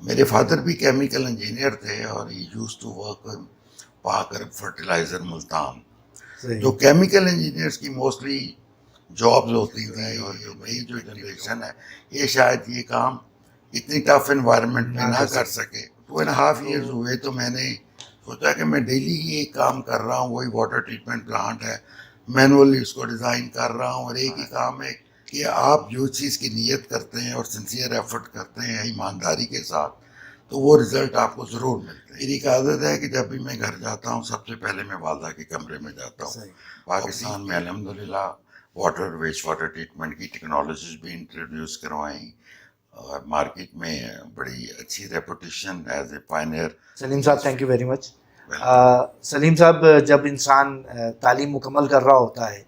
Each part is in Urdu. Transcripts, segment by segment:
میرے فادر بھی کیمیکل انجینئر تھے اور ہی یوز ٹو ورک پاک فرٹیلائزر ملتان. جو کیمیکل انجینئرس کی موسٹلی جابز ہوتی تھیں اور جو نئی جو جنریشن ہے یہ شاید یہ کام اتنی ٹف انوائرمنٹ میں نہ کر سکے. 2.5 ایئرز ہوئے تو میں نے سوچا کہ میں ڈیلی یہ کام کر رہا ہوں, وہی واٹر ٹریٹمنٹ پلانٹ ہے, مینولی اس کو ڈیزائن کر رہا ہوں, اور ایک ہی کام ہے کہ آپ جو چیز کی نیت کرتے ہیں اور سنسیئر ایفرٹ کرتے ہیں ایمانداری کے ساتھ تو وہ رزلٹ آپ کو ضرور ملتے ہیں. میری ایک عادت ہے کہ جب بھی میں گھر جاتا ہوں سب سے پہلے میں والدہ کے کمرے میں جاتا ہوں. پاکستان میں الحمدللہ واٹر ویسٹ واٹر ٹریٹمنٹ کی ٹیکنالوجیز بھی انٹروڈیوس کروائیں اور مارکیٹ میں بڑی اچھی ریپوٹیشن ایز اے پائنیئر. سلیم صاحب تھینک یو ویری مچ. سلیم صاحب جب انسان تعلیم مکمل کر رہا ہوتا ہے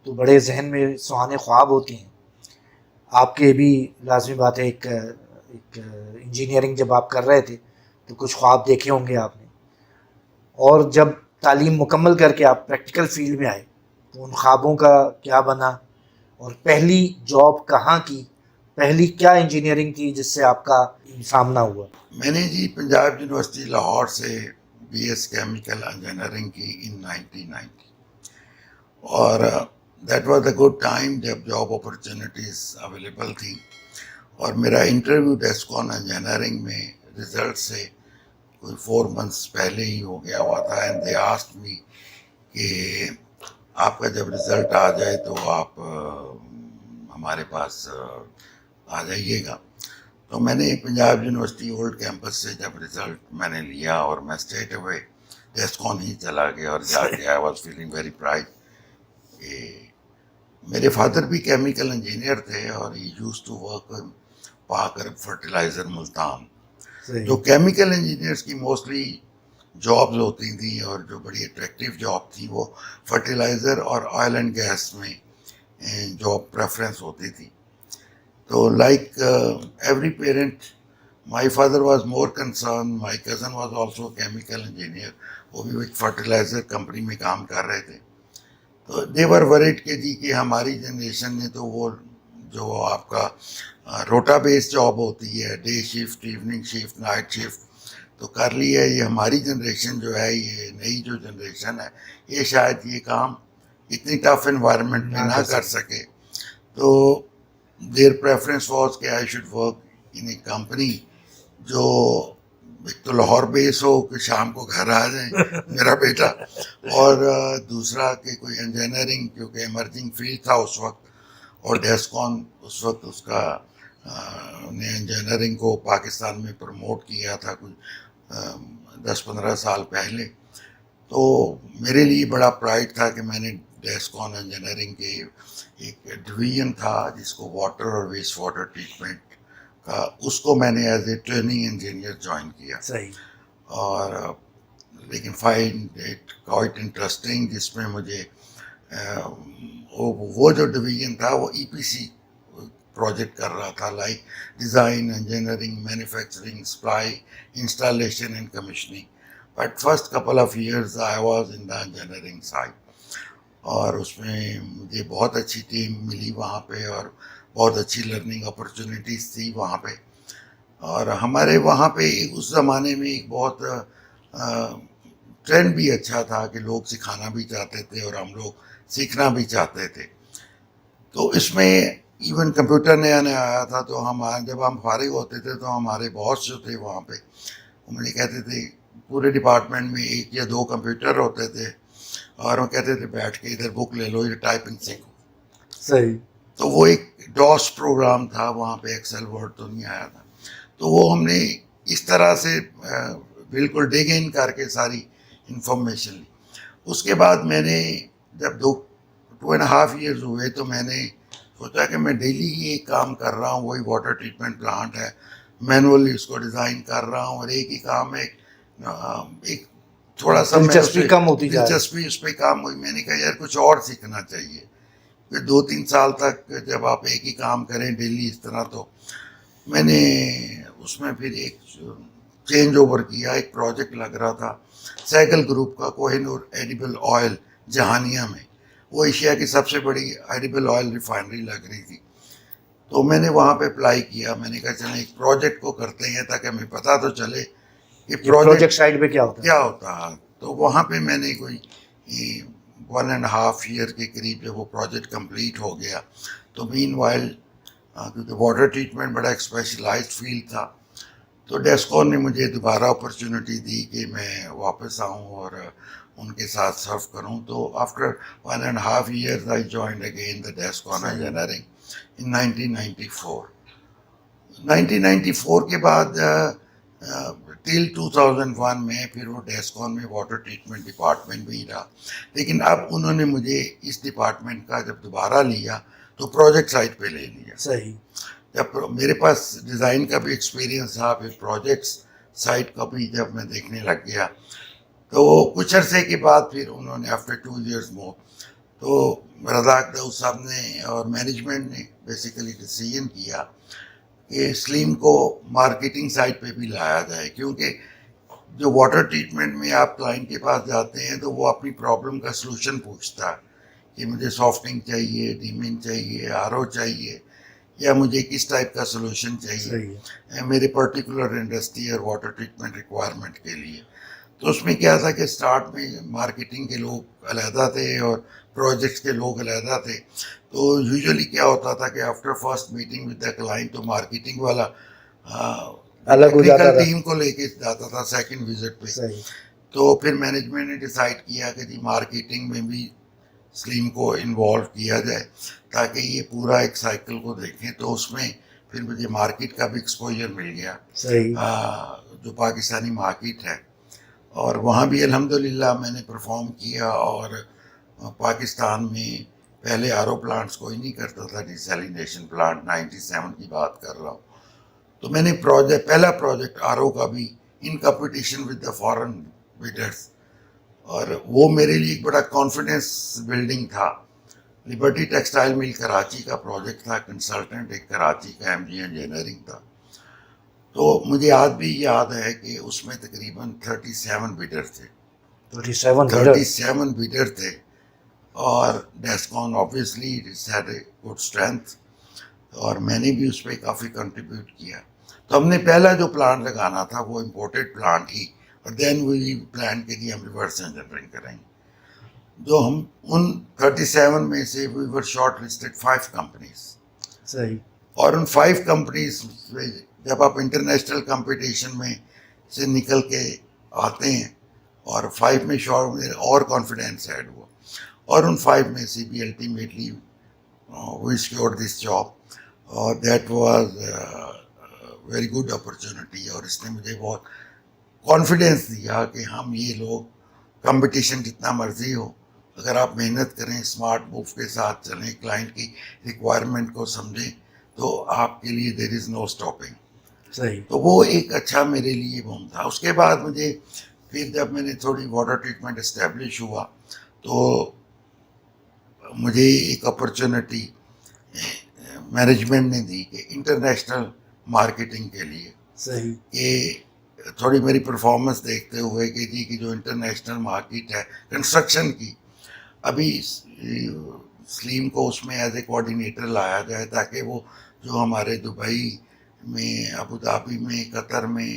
تو بڑے ذہن میں سہانے خواب ہوتے ہیں. آپ کے بھی لازمی بات ہے ایک انجینئرنگ جب آپ کر رہے تھے تو کچھ خواب دیکھے ہوں گے آپ نے, اور جب تعلیم مکمل کر کے آپ پریکٹیکل فیلڈ میں آئے تو ان خوابوں کا کیا بنا, اور پہلی جاب کہاں کی, پہلی کیا انجینئرنگ تھی جس سے آپ کا سامنا ہوا؟ میں نے جی پنجاب یونیورسٹی لاہور سے بی ایس کیمیکل انجینئرنگ کی ان 1990, اور that was a good time جب جاب اپرچونیٹیز اویلیبل تھیں. اور میرا انٹرویو ڈیسکون انجینئرنگ میں رزلٹ سے کوئی 4 months پہلے ہی ہو گیا ہوا تھا. اینڈ دے آسکڈ می کہ آپ کا جب رزلٹ آ جائے تو آپ ہمارے پاس آ جائیے گا. تو میں نے پنجاب یونیورسٹی اولڈ کیمپس سے جب رزلٹ میں نے لیا اور میں اسٹریٹ اوے ڈیسکون ہی چلا گیا, اور جا کے I was feeling very pride کہ میرے فادر بھی کیمیکل انجینئر تھے اور ہی یوز ٹو ورک پاک فرٹیلائزر ملتان. جو کیمیکل انجینئرس کی موسٹلی جابز ہوتی تھیں اور جو بڑی اٹریکٹیو جاب تھی وہ فرٹیلائزر اور آئل اینڈ گیس میں جاب پریفرنس ہوتی تھی. تو like every parent my father was more concern, my cousin was also chemical engineer, وہ بھی ایک فرٹیلائزر کمپنی میں کام کر رہے تھے. تو دیور ورڈ کے جی کہ ہماری جنریشن نے تو وہ جو آپ کا روٹا بیس جاب ہوتی ہے, day shift, evening shift, night shift, تو کر لی ہے. یہ ہماری جنریشن جو ہے, یہ نئی جو جنریشن ہے, یہ شاید یہ کام اتنی ٹف انوائرمنٹ میں نہ کر سکے. تو دیر پریفرنس واز کہ I should work in a company جو ایک تو لاہور بیس ہو کہ شام کو گھر آ جائیں میرا بیٹا, اور دوسرا کہ کوئی انجینئرنگ, کیونکہ ایمرجنگ فیلڈ تھا اس وقت, اور ڈیسکون اس وقت اس کا نے انجینئرنگ کو پاکستان میں پروموٹ کیا تھا کچھ 10-15 سال پہلے. تو میرے لیے بڑا پرائڈ تھا کہ میں نے ڈیسکون انجینئرنگ کے ایک ڈویژن تھا جس کو واٹر اور ویسٹ واٹر ٹریٹمنٹ کا, اس کو میں نے as a training engineer join کیا. اور لیکن فائنڈ اٹ کوائٹ انٹرسٹنگ, جس میں مجھے وہ جو ڈویژن تھا وہ ای پی سی پروجیکٹ کر رہا تھا, like design, engineering, manufacturing, supply, installation and commissioning. But first couple of years I was in the engineering side, اور اس میں مجھے بہت اچھی ٹیم ملی وہاں پہ, اور بہت اچھی لرننگ اپرچونیٹیز تھی وہاں پہ. اور ہمارے وہاں پہ اس زمانے میں ایک بہت ٹرینڈ بھی اچھا تھا کہ لوگ سکھانا بھی چاہتے تھے اور ہم لوگ سیکھنا بھی چاہتے تھے. تو اس میں ایون کمپیوٹر نیا نیا آیا تھا, تو ہم جب ہم فارغ ہوتے تھے تو ہمارے باس جو تھے وہاں پہ وہ مجھے کہتے تھے, پورے ڈپارٹمنٹ میں 1 یا 2 کمپیوٹر ہوتے تھے, اور وہ کہتے تھے بیٹھ کے ادھر بک لے لو, یہ ٹائپنگ سیکھو. صحیح. تو وہ ایک ڈاس پروگرام تھا وہاں پہ, ایکسل ورڈ تو نہیں آیا تھا. تو وہ ہم نے اس طرح سے بالکل ڈگ ان کر کے ساری انفارمیشن لی. اس کے بعد میں نے جب 2.5 ایئرز ہوئے تو میں نے سوچا کہ میں ڈیلی یہ کام کر رہا ہوں, وہی واٹر ٹریٹمنٹ پلانٹ ہے, مینولی اس کو ڈیزائن کر رہا ہوں, اور ایک ہی کام ہے, ایک تھوڑا سا دلچسپی کم ہوتی جا رہی, دلچسپی اس پہ کام ہوئی. میں نے کہا یار کچھ اور سیکھنا چاہیے. پھر 2-3 سال تک جب آپ ایک ہی کام کریں ڈیلی اس طرح, تو میں نے اس میں پھر ایک چینج اوور کیا. ایک پروجیکٹ لگ رہا تھا سائیکل گروپ کا, کوہ نور ایڈیبل آئل جہانیہ میں, وہ ایشیا کی سب سے بڑی ایڈیبل آئل ریفائنری لگ رہی تھی. تو میں نے وہاں پہ اپلائی کیا. میں نے کہا چلیں ایک پروجیکٹ کو کرتے ہیں تاکہ ہمیں پتہ تو چلے کہ پروجیکٹ سائٹ پہ کیا ہوتا ہے. کیا ہوتا ہے. تو وہاں پہ میں نے کوئی 1.5 ایئر کے قریب جب وہ پروجیکٹ کمپلیٹ ہو گیا تو مین وائل کیونکہ واٹر ٹریٹمنٹ بڑا ایک اسپیشلائزڈ فیلڈ تھا تو ڈیسکون نے مجھے دوبارہ اپرچونیٹی دی کہ میں واپس آؤں اور ان کے ساتھ سرو کروں. تو after 1.5 years I joined again the Descon engineering in 1994. 1994 کے بعد ٹل 2001 میں پھر وہ ڈیسکون میں واٹر ٹریٹمنٹ ڈپارٹمنٹ بھی رہا. لیکن اب انہوں نے مجھے اس ڈپارٹمنٹ کا جب دوبارہ لیا تو پروجیکٹ سائٹ پہ لے لیا. صحیح. جب میرے پاس ڈیزائن کا بھی ایکسپیرینس تھا پھر پروجیکٹس سائٹ کا بھی جب میں دیکھنے لگ گیا تو کچھ عرصے کے بعد پھر انہوں نے آفٹر 2 years مور تو رزاق داؤد صاحب نے اور مینجمنٹ نے بیسیکلی ڈیسیژن کیا کہ سلیم کو مارکیٹنگ سائٹ پہ بھی لایا جائے کیونکہ جو واٹر ٹریٹمنٹ میں آپ کلائنٹ کے پاس جاتے ہیں تو وہ اپنی پرابلم کا سلوشن پوچھتا ہے کہ مجھے سافٹنگ چاہیے, ڈیمنگ چاہیے, آر او چاہیے یا مجھے کس ٹائپ کا سلوشن چاہیے میرے پرٹیکولر انڈسٹری اور واٹر ٹریٹمنٹ ریکوائرمنٹ کے لیے. تو اس میں کیا تھا کہ اسٹارٹ میں مارکیٹنگ کے لوگ علیحدہ تھے اور پروجیکٹس کے لوگ علیحدہ تھے. تو یوزلی کیا ہوتا تھا کہ after first meeting with the client تو مارکیٹنگ والا الگ ہو جاتا تھا, ٹیم کو لے کے جاتا تھا سیکنڈ وزٹ پہ. تو پھر مینجمنٹ نے ڈیسائیڈ کیا کہ جی مارکیٹنگ میں بھی سلیم کو انوالو کیا جائے تاکہ یہ پورا ایک سائیکل کو دیکھیں. تو اس میں پھر مجھے مارکیٹ کا بھی ایکسپوجر مل گیا جو پاکستانی مارکیٹ ہے اور وہاں بھی الحمدللہ میں نے پرفارم کیا. اور پاکستان میں پہلے آر او پلانٹس کوئی نہیں کرتا تھا, ڈیسیلینیشن پلانٹ 97 کی بات کر رہا ہوں. تو میں نے پہلا پروجیکٹ آر او کا بھی in competition with the foreign bidders اور وہ میرے لیے ایک بڑا کانفیڈنس بلڈنگ تھا. لبرٹی ٹیکسٹائل مل کراچی کا پروجیکٹ تھا, کنسلٹنٹ ایک کراچی کا ایم جی انجینئرنگ تھا. تو مجھے آج بھی یاد ہے کہ اس میں تقریباً 37 بیڈر تھے. 37 بیڈر تھے اور Descon obviously had a good strength اور میں نے بھی اس پہ کافی کنٹریبیوٹ کیا. تو ہم نے پہلا جو پلانٹ لگانا تھا وہ امپورٹڈ پلانٹ ہی اور دین وی پلان کے لیے ہم ریورس انجینئرنگ کریں گے. جو ہم ان 37 میں سے وی ور شارٹ لسٹڈ 5 کمپنیز. صحیح. اور ان 5 کمپنیز میں جب آپ انٹرنیشنل کمپٹیشن میں سے نکل کے آتے ہیں اور 5 میں شارٹ اور کانفیڈینس ایڈ ہوا اور ان 5 میں سے بھی ultimately we secured this job اور that was very good opportunity. اور اس نے مجھے بہت کانفیڈینس دیا کہ ہم یہ لوگ کمپٹیشن جتنا مرضی ہو اگر آپ محنت کریں, اسمارٹ موو کے ساتھ چلیں, کلائنٹ کی ریکوائرمنٹ کو سمجھیں تو آپ کے لیے دیر از نو اسٹاپنگ. صحیح. تو وہ ایک اچھا میرے لیے بوم تھا. اس کے بعد مجھے پھر جب میں نے تھوڑی واٹر ٹریٹمنٹ اسٹیبلش ہوا تو مجھے ایک اپرچونیٹی مینجمنٹ نے دی کہ انٹرنیشنل مارکیٹنگ کے لیے. صحیح. کہ تھوڑی میری پرفارمنس دیکھتے ہوئے کہ جی کہ جو انٹرنیشنل مارکیٹ ہے کنسٹرکشن کی ابھی سلیم کو اس میں ایز اے کوآرڈینیٹر لایا جائے تاکہ وہ جو ہمارے دبئی میں, ابوظہبی میں, قطر میں,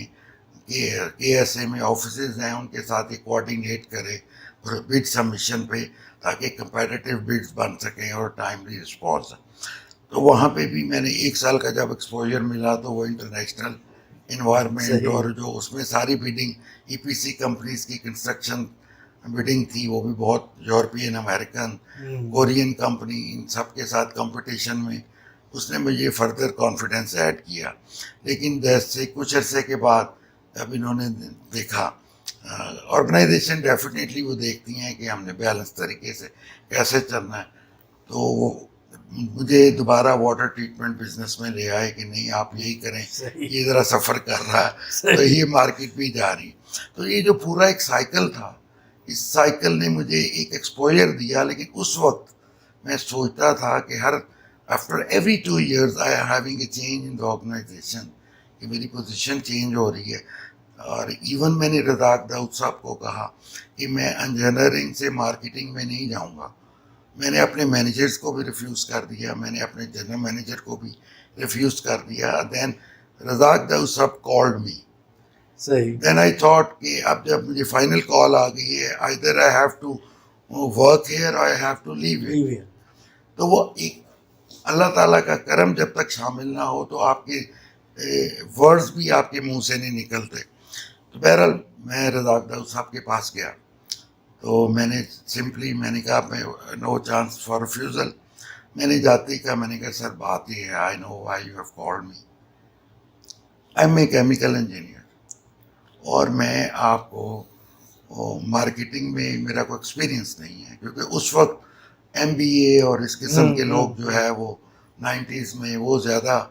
کے ایس اے میں آفیسز ہیں ان کے ساتھ یہ کوآرڈینیٹ کرے بڈ سبمیشن پہ تاکہ کمپیٹیٹیو بڈز بن سکیں اور ٹائملی رسپانس. تو وہاں پہ بھی میں نے 1 سال کا جب ایکسپوجر ملا تو وہ انٹرنیشنل انوائرمنٹ اور جو اس میں ساری بڈنگ ای پی سی کمپنیز کی کنسٹرکشن بڈنگ تھی وہ بھی بہت یورپین, امریکن, کورین کمپنی, ان سب کے ساتھ کمپٹیشن میں اس نے مجھے فردر کانفیڈنس ایڈ کیا. لیکن جیسے کچھ عرصے کے بعد اب انہوں نے دیکھا آرگنائزیشن ڈیفینیٹلی وہ دیکھتی ہیں کہ ہم نے بیلنس طریقے سے کیسے چلنا ہے تو مجھے دوبارہ واٹر ٹریٹمنٹ بزنس میں لے آئے کہ نہیں آپ یہی کریں, یہ ذرا سفر کر رہا ہے تو یہ مارکیٹ بھی جا رہی. تو یہ جو پورا ایک سائیکل تھا اس سائیکل نے مجھے ایک ایکسپوجر دیا. لیکن اس وقت میں سوچتا تھا کہ ہر after every 2 years I am having a change in the organization کہ میری پوزیشن چینج ہو رہی ہے. اور ایون میں نے رزاق داؤد صاحب کو کہا کہ میں انجینئرنگ سے مارکیٹنگ میں نہیں جاؤں گا, میں نے اپنے مینیجرس کو بھی ریفیوز کر دیا, میں نے اپنے جنرل مینیجر کو بھی ریفیوز کر دیا. دین رزاق داؤد صاحب کالڈ می. صحیح. دین آئی تھاٹ کہ اب جب مجھے فائنل کال آ گئی ہے, either I have to work here I have to leave it. تو وہ ایک اللہ تعالیٰ کا کرم جب تک شامل نہ ہو تو آپ کے ورڈز بھی آپ کے منہ سے نہیں نکلتے. تو بہرحال میں رزاق داؤد صاحب کے پاس گیا, تو میں نے کہا میں نو چانس فار ریفیوزل. میں نے جاتے ہی کہا, میں نے کہا سر بات یہ ہے, I know why you have called me, I am a chemical engineer, اور میں آپ کو مارکیٹنگ میں میرا کوئی ایکسپیرینس نہیں ہے, کیونکہ اس وقت ایم بی اے اور اس قسم کے لوگ جو ہے وہ 90s میں وہ زیادہ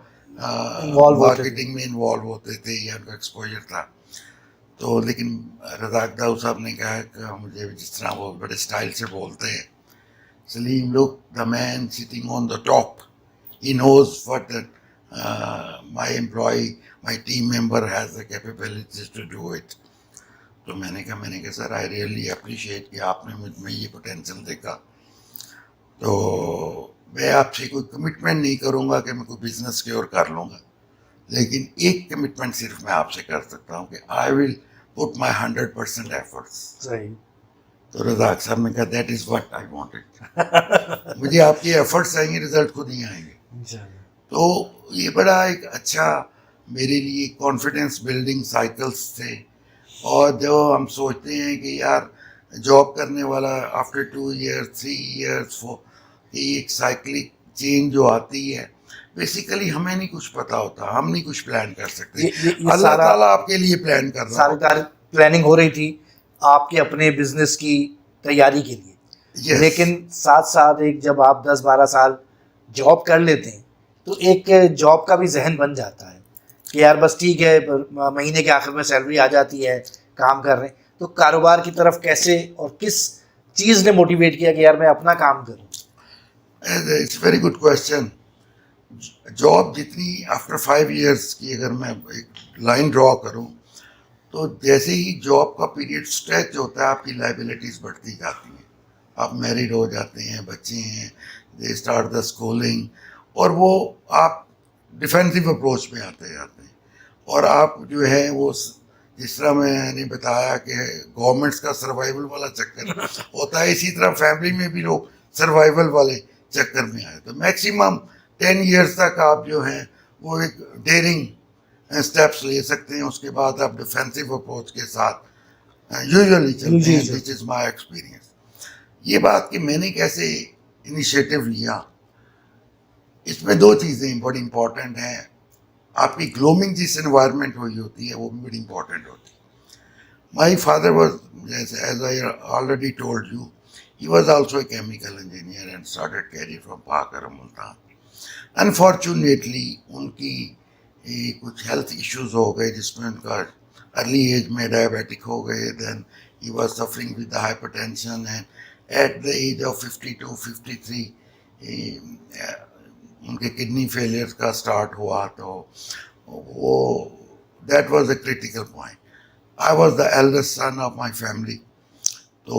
مارکیٹنگ میں انوالو ہوتے تھے یا ان کا ایکسپوجر تھا. تو لیکن رزاق داؤد صاحب نے کہا کہ مجھے جس طرح وہ بڑے اسٹائل سے بولتے ہیں, Salim look the man sitting on the top, he knows what my employee my team member has the capabilities to do it. تو میں نے کہا سر آئی ریئلی اپریشیٹ کہ آپ نے مجھ میں یہ پوٹینشیل دیکھا. تو میں آپ سے کوئی کمٹمنٹ نہیں کروں گا کہ میں کوئی بزنس کی اور کر لوں گا, لیکن ایک کمٹمنٹ صرف میں آپ سے کر سکتا ہوں کہ آئی ول پٹ مائی 100% ایفرٹس. صحیح. تو رزاق صاحب نے کہا that is what I wanted. مجھے آپ کے ایفرٹس آئیں گے, رزلٹ خود ہی آئیں گے. تو یہ بڑا ایک اچھا میرے لیے کانفیڈنس بلڈنگ سائیکلس تھے. اور جو ہم سوچتے ہیں کہ یار جاب کرنے والا آفٹر 2 ایئر 3 ایئرس ایک سائیکلک چینج جو آتی ہے, بیسیکلی ہمیں نہیں کچھ پتا ہوتا, ہم نہیں کچھ پلان کر سکتے, اللہ تعالیٰ آپ کے لیے پلان کر رہا ہے. ساری پلاننگ ہو رہی تھی آپ کے اپنے بزنس کی تیاری کے لیے, لیکن ساتھ ساتھ ایک جب آپ 10-12 سال جاب کر لیتے ہیں تو ایک جاب کا بھی ذہن بن جاتا ہے کہ یار بس ٹھیک ہے, مہینے کے آخر میں سیلری آ جاتی ہے, کام کر رہے ہیں. تو کاروبار کی طرف کیسے اور کس چیز نے موٹیویٹ کیا کہ یار میں اپنا کام کروں؟ It's very good question. Job جتنی آفٹر 5 ایئرس کی اگر میں ایک لائن ڈرا کروں تو جیسے ہی جاب کا پیریڈ اسٹریچ ہوتا ہے آپ کی لائبلٹیز بڑھتی جاتی ہیں, آپ میریڈ ہو جاتے ہیں, بچے ہیں, دے اسٹارٹ دا اسکولنگ, اور وہ آپ ڈیفینسو اپروچ میں آتے جاتے ہیں. اور آپ جو ہے وہ جس طرح میں نے بتایا کہ گورنمنٹس کا سروائیول والا چکر ہوتا ہے, اسی طرح فیملی میں بھی لوگ سروائیول والے چکر میں آئے. تو میکسیمم 10 ایئرس تک آپ جو ہیں وہ ایک ڈیئرنگ اسٹیپس لے سکتے ہیں, اس کے بعد آپ ڈیفینسو اپروچ کے ساتھ یوزلی چلتے ہیں. دس از مائی ایکسپیرئنس. یہ بات کہ میں نے کیسے انیشیٹو لیا, اس میں 2 چیزیں بڑی امپورٹنٹ ہیں. آپ کی گلومنگ جس انوائرمنٹ ہوئی ہوتی ہے وہ بھی بڑی امپورٹنٹ ہوتی ہے. My father was as I already told you, he was also a chemical engineer and started career from Pak اور ملتان. انفارچونیٹلی ان کی کچھ ہیلتھ ایشوز ہو گئے جس میں ان کا ارلی ایج میں ڈائبیٹک ہو گئے. Then he was suffering with hypertension, and at the age of 52-53 ان کے کڈنی فیلئر کا اسٹارٹ ہوا. تو وہ that was a critical point. I was the eldest son of my family. تو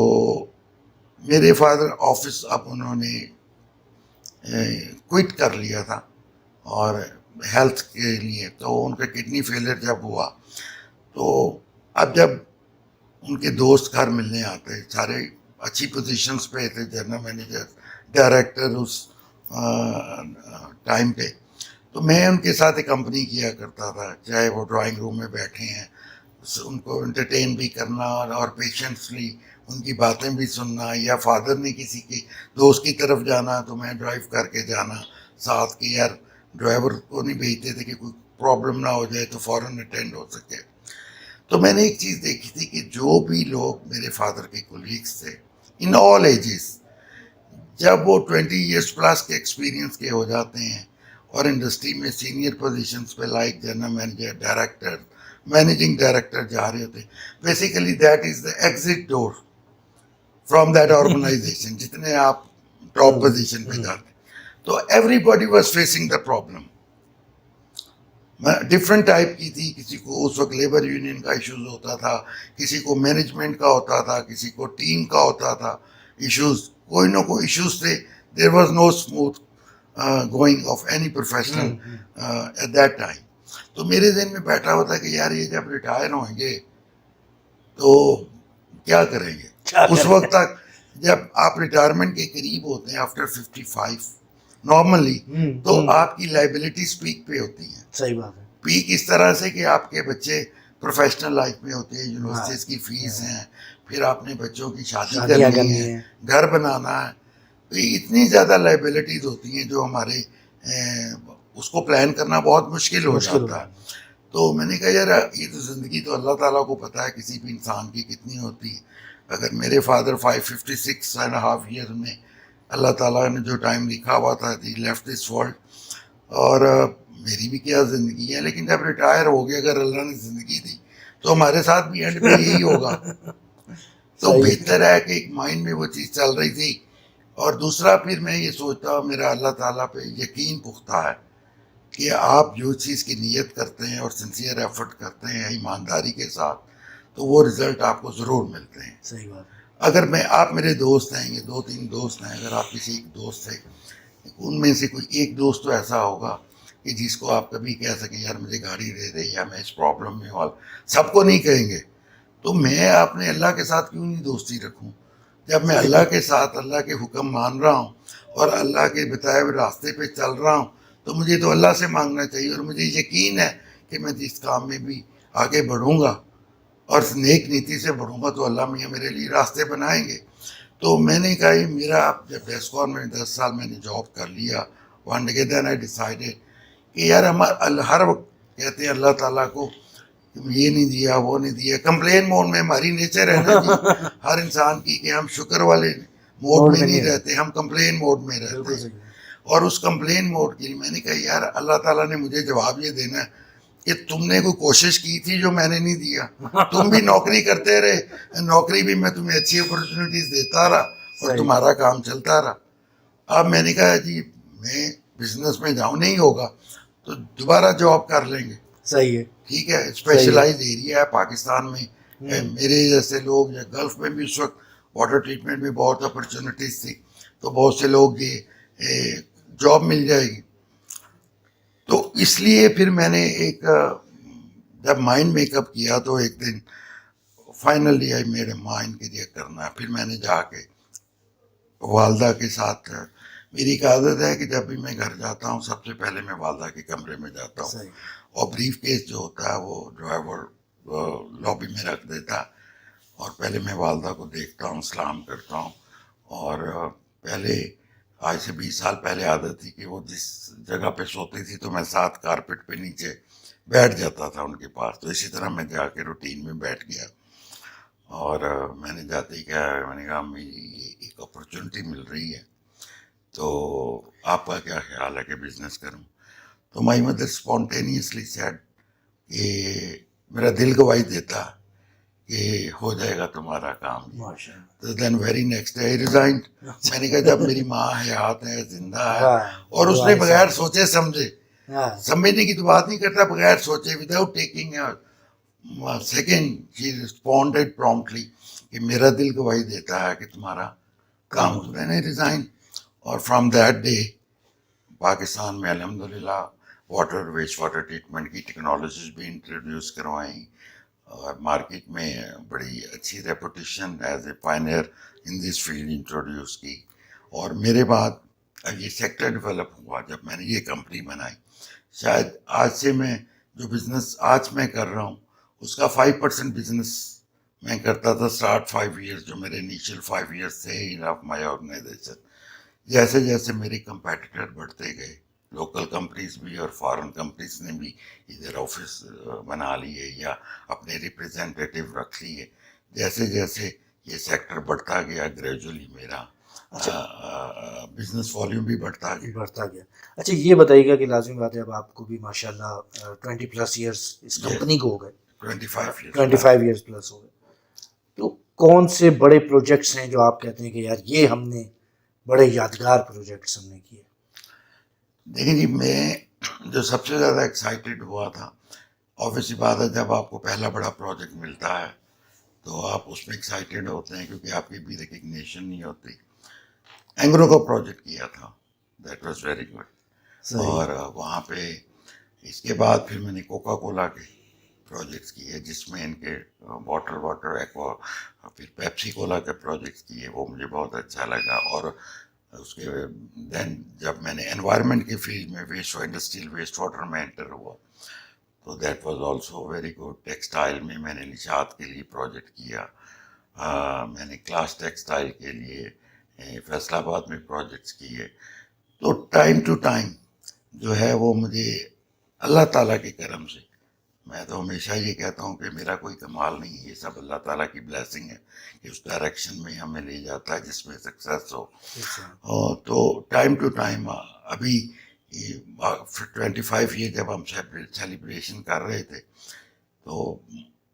میرے فادر آفس اب انہوں نے کوئٹ کر لیا تھا اور ہیلتھ کے لیے. تو ان کا کڈنی فیلئر جب ہوا تو اب جب ان کے دوست گھر ملنے آتے, سارے اچھی پوزیشنس پہ تھے, جنرل مینیجر, ڈائریکٹر اس ٹائم پہ, تو میں ان کے ساتھ کمپنی کیا کرتا تھا. چاہے وہ ڈرائنگ روم میں بیٹھے ہیں, ان کو انٹرٹین بھی کرنا اور پیشنسلی ان کی باتیں بھی سننا, یا فادر نے کسی کی دوست کی طرف جانا تو میں ڈرائیو کر کے جانا ساتھ, کہ یار ڈرائیور کو نہیں بھیجتے تھے کہ کوئی پرابلم نہ ہو جائے تو فوراً اٹینڈ ہو سکے. تو میں نے ایک چیز دیکھی تھی کہ جو بھی لوگ میرے فادر کے کولیگس تھے ان آل ایجز, جب وہ 20 ایئرس پلس کے ایکسپیرینس کے ہو جاتے ہیں اور انڈسٹری میں سینئر پوزیشنس پہ like general manager, director, managing director جا رہے ہوتے, basically that is the exit door from that organisation. جتنے آپ ٹاپ پوزیشن پہ جاتے, تو everybody was facing the problem. Different type کی تھی. کسی کو اس وقت لیبر یونین کا ایشوز ہوتا تھا, کسی کو مینجمنٹ کا ہوتا تھا, کسی کو ٹیم کا ہوتا تھا ایشوز. کوئی نہ کوئی ایشوز تھے. There was no smooth going of any professional at that time. تو میرے ذہن میں بیٹھا ہوا تھا کہ یار یہ جب ریٹائر ہوں گے تو کیا کریں گے. اس وقت تک جب آپ ریٹائرمنٹ کے قریب ہوتے ہیں آفٹر 55 نارملی, تو آپ کی لائبلٹیز پیک پہ ہوتی ہیں. صحیح بات ہے. پیک اس طرح سے کہ آپ کے بچے پروفیشنل لائف میں ہوتے ہیں, یونیورسٹیز کی فیس ہیں, پھر آپ نے بچوں کی شادی کرنی ہے, گھر بنانا ہے. تو اتنی زیادہ لائبلٹیز ہوتی ہیں جو ہمارے اس کو پلان کرنا بہت مشکل ہو جاتا ہے. تو میں نے کہا یار یہ تو زندگی تو اللہ تعالیٰ کو پتہ ہے کسی بھی انسان کی کتنی ہوتی ہے. اگر میرے فادر 56.5 ایئر میں اللہ تعالیٰ نے جو ٹائم لکھا ہوا تھا دی لیفٹ دس ورلڈ, اور میری بھی کیا زندگی ہے, لیکن جب ریٹائر ہو گیا اگر اللہ نے زندگی دی تو ہمارے ساتھ بھی اینڈ پہ یہی ہوگا. تو بہتر ہے کہ ایک مائنڈ میں وہ چیز چل رہی تھی. اور دوسرا پھر میں یہ سوچتا ہوں میرا اللہ تعالیٰ پہ یقین پختہ ہے کہ آپ جو چیز کی نیت کرتے ہیں اور سنسیئر ایفرٹ کرتے ہیں ایمانداری کے ساتھ, تو وہ رزلٹ آپ کو ضرور ملتے ہیں. صحیح بات. اگر آپ میرے دوست ہیں, یہ 2-3 دوست ہیں, اگر آپ کسی ایک دوست سے, ان میں سے کوئی ایک دوست تو ایسا ہوگا کہ جس کو آپ کبھی کہہ سکیں یار مجھے گاڑی دے دے یا میں اس پرابلم میں ہوں, سب کو نہیں کہیں گے. تو میں اپنے اللہ کے ساتھ کیوں نہیں دوستی رکھوں؟ جب میں اللہ کے ساتھ اللہ کے حکم مان رہا ہوں اور اللہ کے بتائے ہوئے راستے پہ چل رہا ہوں, تو مجھے تو اللہ سے مانگنا چاہیے. اور مجھے یقین ہے کہ میں جس کام میں بھی آگے بڑھوں گا اور نیک نیتی سے بڑھوں گا تو اللہ میاں میرے لیے راستے بنائیں گے. تو میں نے کہا یہ میرا, جب ڈیسکون میں 10 سال میں نے جاب کر لیا, ون ڈے دین آئی ڈیسائیڈیڈ کہ یار ہم ہر وقت کہتے ہیں اللہ تعالیٰ کو یہ نہیں دیا وہ نہیں دیا. کمپلین موڈ میں ہماری نیچر ہے نا جی ہر انسان کی, کہ ہم شکر والے موڈ میں نہیں رہتے, ہم کمپلین موڈ میں رہتے ہیں. اور اس کمپلین موڈ کے لیے میں نے کہا یار اللہ تعالیٰ نے مجھے جواب یہ دینا ہے کہ تم نے کوئی کوشش کی تھی جو میں نے نہیں دیا. تم بھی نوکری کرتے رہے, نوکری بھی میں تمہیں اچھی اپرچونیٹیز دیتا رہا اور تمہارا کام چلتا رہا. اب میں نے کہا جی میں بزنس میں جاؤں, نہیں ہوگا تو دوبارہ جاب کر لیں گے. صحیح ہے. ٹھیک ہے, اسپیشلائز ایریا ہے پاکستان میں. میرے جیسے لوگ یا گلف میں بھی اس وقت واٹر ٹریٹمنٹ میں بہت اپرچونیٹیز تھی, تو بہت سے لوگ یہ جاب مل جائے گی. تو اس لیے پھر میں نے ایک جب مائنڈ میک اپ کیا تو ایک دن finally I made a mind کہ یہ کرنا ہے. پھر میں نے جا کے والدہ کے ساتھ, میری ایک عادت ہے کہ جب بھی میں گھر جاتا ہوں سب سے پہلے میں والدہ کے کمرے میں جاتا ہوں, اور بریف کیس جو ہوتا ہے وہ ڈرائیور لابی میں رکھ دیتا, اور پہلے میں والدہ کو دیکھتا ہوں, سلام کرتا ہوں. اور پہلے آج سے 20 سال پہلے عادت تھی کہ وہ جس جگہ پہ سوتی تھی تو میں ساتھ کارپیٹ پہ نیچے بیٹھ جاتا تھا ان کے پاس. تو اسی طرح میں جا کے روٹین میں بیٹھ گیا, اور میں نے جاتے ہی کہا, میں نے کہا یہ ایک اپرچونٹی مل رہی ہے تو آپ کا کیا خیال ہے کہ بزنس کروں؟ تو مائی مدر اسپونٹینیسلی سیڈ کہ میرا دل گواہی دیتا کہ ہو جائے گا تمہارا کام. تو then very next day resigned. میں نے کہا جب میری ماں حیات ہے, زندہ ہے, اور اس نے بغیر سوچے سمجھنے کی تو بات نہیں کرتا, بغیر سوچے وداؤٹ ٹیکنگ سیکنڈ شی ریسپونڈیڈ پرومپٹلی کہ میرا دل گواہی دیتا ہے کہ تمہارا کام. تو میں نے ریزائن, اور فرام دیٹ ڈے پاکستان میں الحمدللہ واٹر ویسٹ واٹر ٹریٹمنٹ کی ٹیکنالوجیز بھی انٹروڈیوس کروائیں, اور مارکیٹ میں بڑی اچھی reputation as a pioneer in this field introduce کی. اور میرے بعد اب یہ سیکٹر ڈیولپ ہوا جب میں نے یہ کمپنی بنائی. شاید آج سے میں جو بزنس آج میں کر رہا ہوں اس کا 5% بزنس میں کرتا تھا اسٹارٹ 5 ایئرس, جو میرے انیشیل 5 ایئرس تھے آف مائی آرگنائزیشن. جیسے جیسے میرے کمپیٹیٹر بڑھتے گئے, لوکل کمپنیز بھی اور فارن کمپنیز نے بھی ادھر آفس بنا لیے یا اپنے ریپرزینٹیٹیو رکھ لیے, جیسے جیسے یہ سیکٹر بڑھتا گیا گریجولی میرا بزنس والیوم بھی بڑھتا گیا. اچھا یہ بتائیے گا کہ لازمی بات ہے اب آپ کو بھی ماشاء اللہ 20+ ایئرس اس کمپنی کو ہو گئے, 25 ایئرس پلس ہو گئے, تو کون سے بڑے پروجیکٹس ہیں جو آپ کہتے ہیں کہ یار یہ ہم نے بڑے یادگار پروجیکٹس ہم نے کیے؟ دیکھیں جی, میں جو سب سے زیادہ ایکسائٹیڈ ہوا تھا, آبویسلی بات ہے جب آپ کو پہلا بڑا پروجیکٹ ملتا ہے تو آپ اس میں ایکسائٹیڈ ہوتے ہیں کیونکہ آپ کی بھی ریکگنیشن نہیں ہوتی. اینگرو کا پروجیکٹ کیا تھا, دیٹ واز ویری گڈ. صحیح. اور وہاں پہ اس کے بعد پھر میں نے کوکا کولا کے پروجیکٹس کیے, جس میں ان کے واٹر ایکوا, پھر پیپسی کولا کے پروجیکٹس کیے, وہ مجھے بہت اچھا لگا. اور اس کے دین جب میں نے انوائرمنٹ کی فیلڈ میں انڈسٹریل ویسٹ واٹر میں انٹر ہوا, تو that was also very good. Textile میں میں نے نشاط کے لیے پروجیکٹ کیا, میں نے کلاس ٹیکسٹائل کے لیے فیصل آباد میں پروجیکٹس کیے. تو ٹائم ٹو ٹائم جو ہے وہ مجھے اللہ تعالیٰ کے کرم سے, میں تو ہمیشہ یہ کہتا ہوں کہ میرا کوئی کمال نہیں ہے, یہ سب اللہ تعالیٰ کی بلیسنگ ہے کہ اس ڈائریکشن میں ہمیں لے جاتا ہے جس میں سکسیس ہو. تو ٹائم ٹو ٹائم ابھی 25 ایئر جب ہم سیلیبریشن کر رہے تھے, تو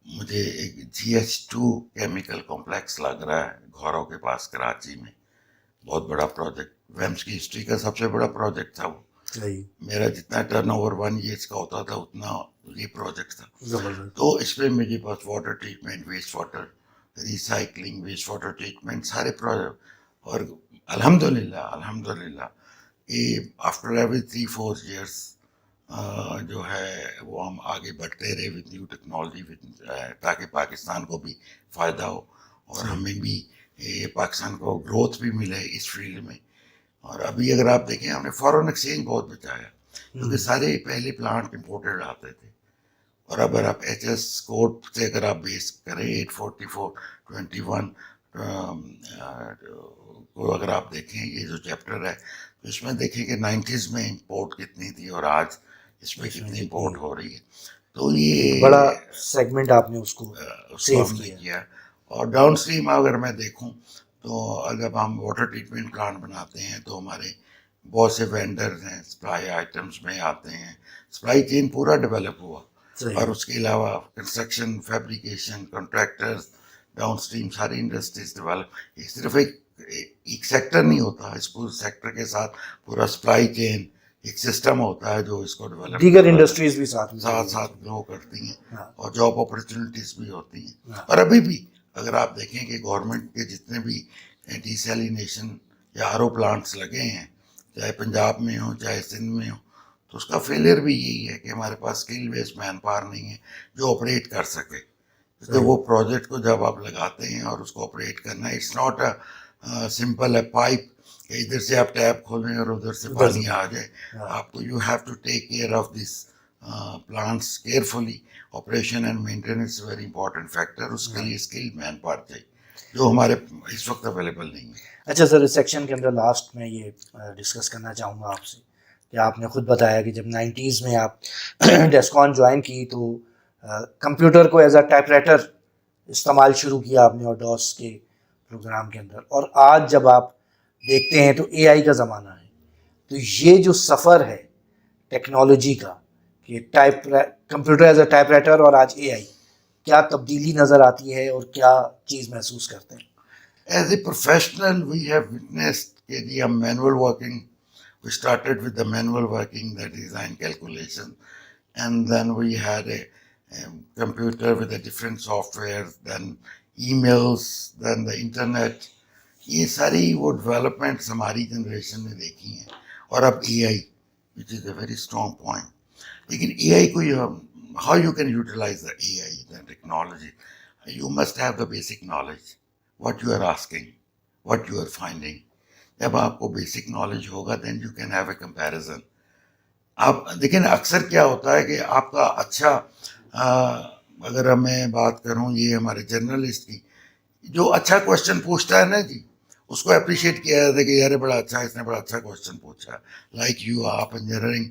مجھے ایک GH2 کیمیکل کمپلیکس لگ رہا ہے گھوروں کے پاس کراچی میں, بہت بڑا پروجیکٹ, ویمس کی ہسٹری کا سب سے بڑا پروجیکٹ تھا وہ. صحیح. میرا جتنا ٹرن اوور 1 ایئرس کا ہوتا تھا اتنا یہ پروجیکٹ تھا. زبردست. تو اس میں مجھے بس water treatment, waste water recycling, waste water treatment, سارے پروجیکٹ. اور الحمدللہ کہ آفٹر ایوری 3-4 ایئرس جو ہے وہ ہم آگے بڑھتے رہے ود نیو ٹیکنالوجی, تاکہ پاکستان کو بھی فائدہ ہو اور ہمیں بھی پاکستان کو گروتھ بھی ملے اس فیلڈ میں. اور ابھی اگر آپ دیکھیں ہم نے فارن ایکسچینج بہت بچایا, کیونکہ سارے پہلے پلانٹ امپورٹڈ آتے تھے. اور اگر آپ HS کوڈ سے اگر آپ بیس کریں 844/21 کو اگر آپ دیکھیں یہ جو چیپٹر ہے, تو اس میں دیکھیں کہ 90s میں امپورٹ کتنی تھی اور آج اس میں کتنی امپورٹ ہو رہی ہے. تو یہ بڑا سیگمنٹ آپ نے اس کو سیو ہم نے کیا. کیا. اور ڈاؤن اسٹریم اگر میں دیکھوں تو جب ہم واٹر ٹریٹمنٹ پلانٹ بناتے ہیں تو ہمارے بہت سے وینڈرز ہیں, سپلائی آئٹمس میں آتے ہیں, سپلائی چین پورا ڈیولپ ہوا. اور اس کے علاوہ construction, fabrication, contractors, down stream ساری انڈسٹریز ڈیولپ. یہ صرف ایک سیکٹر نہیں ہوتا, اس پورے سیکٹر کے ساتھ پورا سپلائی چین ایک سسٹم ہوتا ہے جو اس کو ڈیولپ, دیگر انڈسٹریز بھی ساتھ گرو کرتی ہیں اور جاب اپرچونیٹیز بھی ہوتی ہیں. اور ابھی بھی اگر آپ دیکھیں کہ گورنمنٹ کے جتنے بھی ڈیسیلینیشن یا RO پلانٹس لگے ہیں, چاہے پنجاب میں ہوں چاہے سندھ میں ہوں, تو اس کا فیلئر بھی یہی ہے کہ ہمارے پاس اسکل بیس مین پاور نہیں ہے جو آپریٹ کر سکے. تو وہ پروجیکٹ کو جب آپ لگاتے ہیں اور اس کو آپریٹ کرنا, اٹس ناٹ سمپل ہے پائپ کہ ادھر سے آپ ٹیپ کھولیں اور ادھر سے پانی آ جائے. آپ کو you have to take care of this plants carefully. Operation and maintenance very important factor. اس کے لیے اسکل مین پاور چاہیے جو ہمارے اس وقت اویلیبل نہیں ہے. اچھا سر, اس سیکشن کے اندر لاسٹ میں یہ ڈسکس کرنا چاہوں گا آپ سے کہ آپ نے خود بتایا کہ جب 90s میں آپ ڈیسکون جوائن کی تو کمپیوٹر کو ایز اے ٹائپ رائٹر استعمال شروع کیا آپ نے اور ڈوس کے پروگرام کے اندر, اور آج جب آپ دیکھتے ہیں تو AI کا زمانہ ہے. تو یہ جو سفر ہے ٹیکنالوجی کا کہ computer as a type writer اور آج AI, کیا تبدیلی نظر آتی ہے اور کیا چیز محسوس کرتے ہیں؟ As a professional, we have witnessed the manual working. We started with the manual working, the design calculation, and then we had a computer with a different software, then emails, then the internet. یہ ساری وہ ڈیولپمنٹس ہماری جنریشن نے دیکھی ہیں. اور اب AI, which is a very strong point. لیکن AI کو how you can utilize the AI, the technology, you must have the basic knowledge. What you are asking, what you are finding. جب آپ کو بیسک نالج ہوگا then you can have a comparison. آپ دیکھیں اکثر کیا ہوتا ہے کہ آپ کا اچھا, اگر میں بات کروں یہ ہمارے جرنلسٹ کی, جو اچھا کوشچن پوچھتا ہے نا جی, اس کو اپریشیٹ کیا جاتا ہے کہ یار بڑا اچھا, اس نے بڑا اچھا کوشچن پوچھا. لائک یو, آپ انجینئرنگ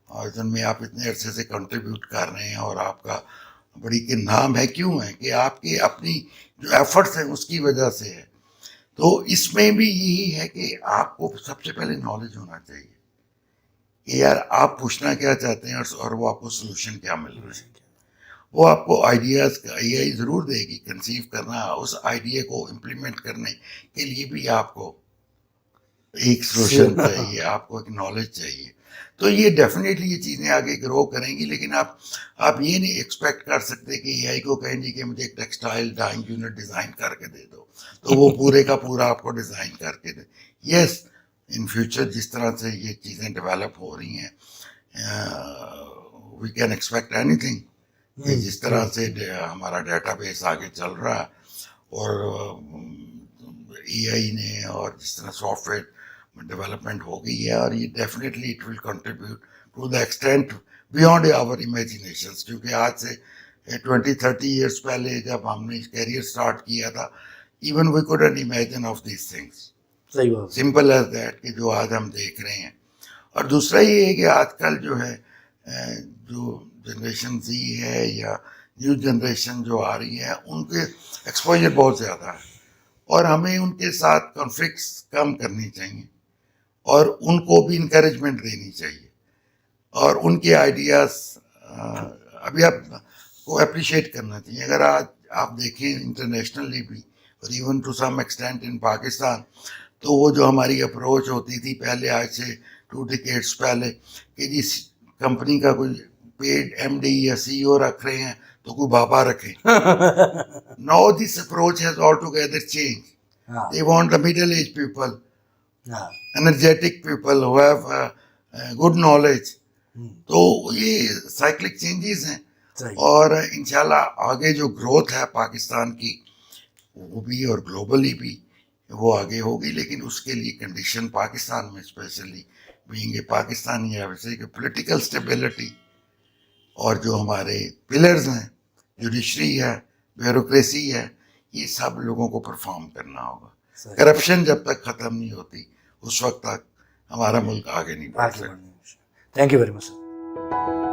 اور جن میں آپ اتنے عرصے سے کنٹریبیوٹ کر رہے ہیں اور آپ کا بڑی کہ نام ہے, کیوں ہے کہ آپ کی اپنی جو ایفرٹس ہیں اس کی وجہ سے ہے. تو اس میں بھی یہی ہے کہ آپ کو سب سے پہلے نالج ہونا چاہیے کہ یار آپ پوچھنا کیا چاہتے ہیں اور وہ آپ کو سلوشن کیا مل رہا ہے. وہ آپ کو آئیڈیاز AI ضرور دے گی, کنسیو کرنا, اس آئیڈیا کو امپلیمنٹ کرنے کے لیے بھی آپ کو ایک سولوشن چاہیے آپ کو، ایک نالج چاہیے. تو یہ ڈیفینیٹلی یہ چیزیں آگے گرو کریں گی، لیکن آپ یہ نہیں ایکسپیکٹ کر سکتے کہ اے آئی کو کہیں جی کہ مجھے ایک ٹیکسٹائل ڈائنگ یونٹ ڈیزائن کر کے دے دو تو وہ پورے کا پورا آپ کو ڈیزائن کر کے دے. یس، ان فیوچر جس طرح سے یہ چیزیں ڈیولپ ہو رہی ہیں we can expect anything. جس طرح سے ہمارا ڈیٹا بیس آگے چل رہا ہے اور اے آئی نے اور جس طرح سافٹ ویئر ڈیولپمنٹ ہو گئی ہے، اور یہ definitely it will contribute to the extent beyond our imaginations. کیونکہ آج سے 20-30 ایئرس پہلے جب ہم نے کیریئر اسٹارٹ کیا تھا، even we couldn't imagine of these things. صحیح بات. سمپل ایز دیٹ کہ جو آج ہم دیکھ رہے ہیں. اور دوسرا یہ ہے کہ آج کل جو ہے جو جنریشن زی ہے یا نیو جنریشن جو آ رہی ہے، ان کے ایکسپوجر بہت زیادہ ہے، اور ہمیں ان کے ساتھ کانفلکٹس کم کرنی چاہیے اور ان کو بھی انکریجمنٹ دینی چاہیے، اور ان کے آئیڈیاز ابھی آپ کو اپریشیٹ کرنا چاہیے. اگر آج آپ دیکھیں انٹرنیشنلی بھی اور ایون ٹو سم ایکسٹینٹ ان پاکستان، تو وہ جو ہماری اپروچ ہوتی تھی پہلے آج سے 2 ڈیکیڈس پہلے کہ جی کمپنی کا کوئی پیڈ ایم ڈی یا سی او رکھ رہے ہیں تو کوئی بابا رکھے. Now this approach has altogether changed. They want the middle-aged people, energetic people who have good knowledge. تو یہ سائیکلک چینجز ہیں، اور انشاءاللہ آگے جو گروتھ ہے پاکستان کی وہ بھی اور گلوبلی بھی وہ آگے ہوگی. لیکن اس کے لیے کنڈیشن پاکستان میں اسپیشلی بینگ اے پاکستانی ہے ویسے کہ پولیٹیکل اسٹیبلٹی، اور جو ہمارے پلرز ہیں، جوڈیشری ہے، بیوروکریسی ہے، یہ سب لوگوں کو پرفارم کرنا ہوگا. کرپشن جب تک ختم نہیں ہوتی اس وقت تک ہمارا ملک آگے نہیں بڑھ سکتا. Thank you very much sir.